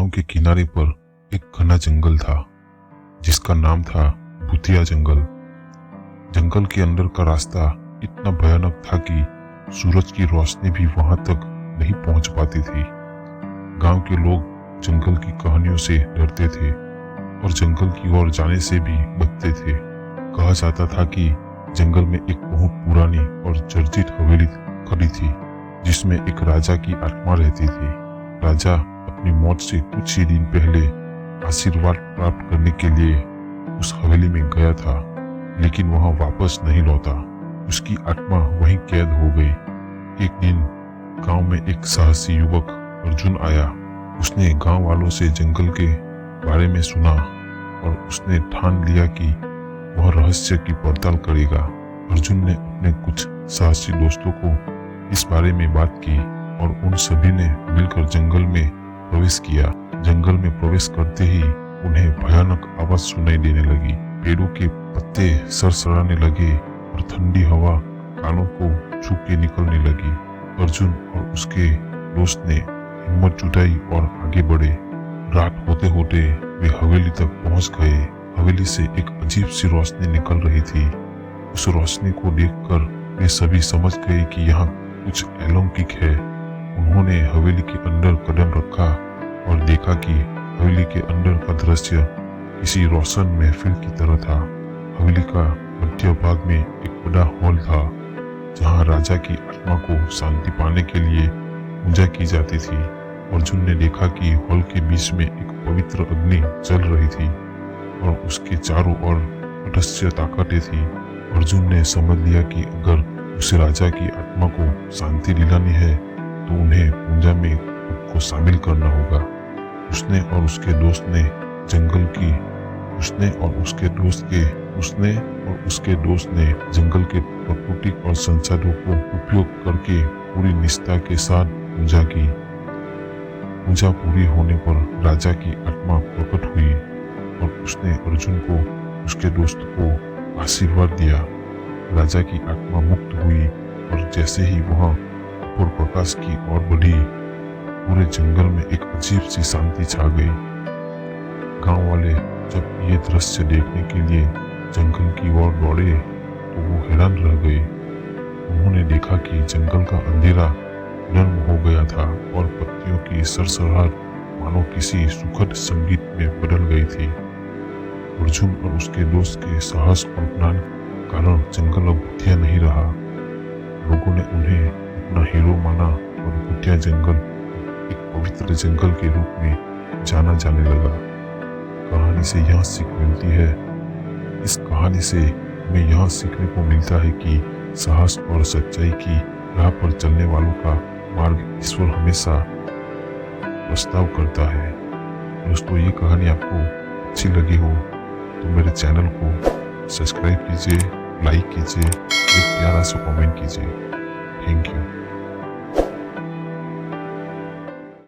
गांव के किनारे पर एक घना जंगल था जिसका नाम था भूतिया जंगल। जंगल के अंदर का रास्ता इतना भयानक था कि सूरज की रोशनी भी वहां तक नहीं पहुंच पाती थी। गांव के लोग जंगल की कहानियों से डरते थे और जंगल की ओर जाने से भी बचते थे। कहा जाता था कि जंगल में एक बहुत पुरानी और चर्चित हवेली खड़ी थी जिसमें एक राजा की आत्मा रहती थी। राजा अपनी मौत से कुछ ही दिन पहले आशीर्वाद प्राप्त करने के लिए उस हवेली में गया था, लेकिन वहां वापस नहीं लौटा। उसकी आत्मा वहीं कैद हो गई। एक दिन गांव में एक साहसी युवक अर्जुन आया। उसने गांव वालों से जंगल के बारे में सुना और उसने ठान लिया कि वह रहस्य की पड़ताल करेगा। अर्जुन ने अपने कुछ साहसी दोस्तों को इस बारे में बात की और उन सभी ने मिलकर जंगल में प्रवेश किया। जंगल में प्रवेश करते ही उन्हें भयानक आवाज सुनाई देने लगी। पेड़ों के पत्ते सरसराने लगे और ठंडी हवा कानों को छू के निकलने लगी। अर्जुन और उसके दोस्त ने हिम्मत जुटाई और आगे बढ़े। रात होते होते वे हवेली तक पहुंच गए। हवेली से एक अजीब सी रोशनी निकल रही थी। उस रोशनी को देखकर वे सभी समझ गए कि यहाँ कुछ अलौकिक है। उन्होंने हवेली के अंदर कदम रखा और देखा कि हवेली के अंदर का दृश्य किसी रोशन महफिल की तरह था। हवेली का मध्य भाग में एक बड़ा हॉल था जहाँ राजा की आत्मा को शांति पाने के लिए पूजा की जाती थी। अर्जुन ने देखा कि हॉल के बीच में एक पवित्र अग्नि जल रही थी और उसके चारों ओर अदृश्य ताकतें थी। अर्जुन ने समझ लिया कि अगर उस राजा की आत्मा को शांति दिलानी है तो उन्हें पूजा में खुद को शामिल करना होगा। उसने और उसके दोस्त ने जंगल के प्राकृतिक और संसाधनों को उपयोग करके पूरी निष्ठा के साथ पूजा की। पूजा पूरी होने पर राजा की आत्मा प्रकट हुई और उसने अर्जुन को उसके दोस्त को आशीर्वाद दिया। राजा की आत्मा मुक्त हुई और जैसे ही वहां ऊपर प्रकाश की ओर बढ़ी, पूरे जंगल में एक अजीब सी शांति छा गई। गांव वाले जब ये दृश्य देखने के लिए जंगल की ओर दौड़े तो वो हैरान रह गए। उन्होंने देखा कि जंगल का अंधेरा नर्म हो गया था और पत्तियों की सरसराहट मानो किसी सुखद संगीत में बदल गई थी। अर्जुन और उसके दोस्त के साहस और ज्ञान कारण जंगल अब भूतिया नहीं रहा। लोगों ने उन्हें अपना हीरो माना और भूतिया जंगल एक पवित्र जंगल के रूप में जाना जाने लगा। कहानी से यह सीख मिलती है। इस कहानी से हमें यह सीखने को मिलता है कि साहस और सच्चाई की राह पर चलने वालों का मार्ग ईश्वर हमेशा प्रस्ताव करता है। दोस्तों, ये कहानी आपको अच्छी लगी हो तो मेरे चैनल को सब्सक्राइब कीजिए, लाइक कीजिए, एक प्यारा सा कमेंट कीजिए। Thank you.